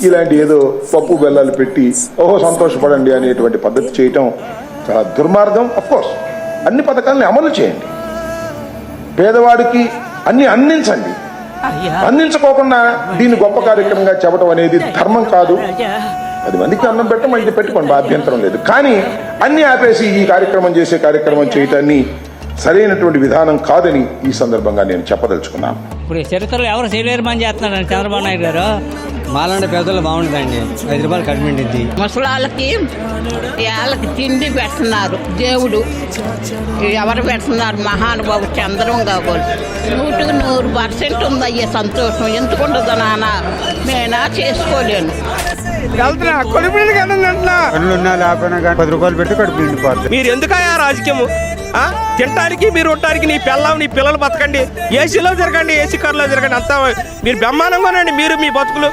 ఇలాంటి ఏదో పప్పు బెల్లాలు పెట్టి ఓహో సంతోషపడండి అనేటువంటి పద్ధతి చేయటం చాలా దుర్మార్గం. అఫ్కోర్స్ అన్ని పథకాలని అమలు చేయండి, పేదవాడికి అన్ని అందించండి. అందించుకోకుండా దీన్ని గొప్ప కార్యక్రమంగా చెప్పడం అనేది ధర్మం కాదు. 10 మందికి అన్నం పెట్టడం ఇది పెట్టుకోండి, అభ్యంతరం లేదు. కానీ అన్ని ఆపేసి ఈ కార్యక్రమం చేయటాన్ని సరైనటువంటి విధానం కాదని ఈ సందర్భంగా నేను చెప్పదలుచుకున్నాను. ఇప్పుడు చరిత్రలో ఎవరు చేయలేరు పని చేస్తున్నాడు చంద్రబాబు నాయుడు గారు. మాలాంటి పేదలు బాగుంటుందండి, 5 రూపాయలు కట్టింది. ముసలాళ్ళకి వాళ్ళకి తిండి పెడుతున్నారు దేవుడు. ఎవరు పెడుతున్నారు? మహానుభావు చంద్రం కాబోలు. 100% ఉందయ్యే సంతోషం. ఎందుకుంటుందో నాన్న నేనా చేసుకోలేను. వెళ్తున్నా కొడుకులకి అంటున్నా 10 రూపాయలు పెట్టి కడుపు నిండిపోతుంది. మీరు ఎందుకయ్యా రాజకీయము? తినడానికి మీరు ఉండటానికి నీ పిల్లం నీ పిల్లలు బతకండి, ఏసీలో తిరగండి, ఏసీ కార్లో తిరగండి, అంతా మీరు బ్రహ్మాండంగానండి మీరు మీ బతుకులు.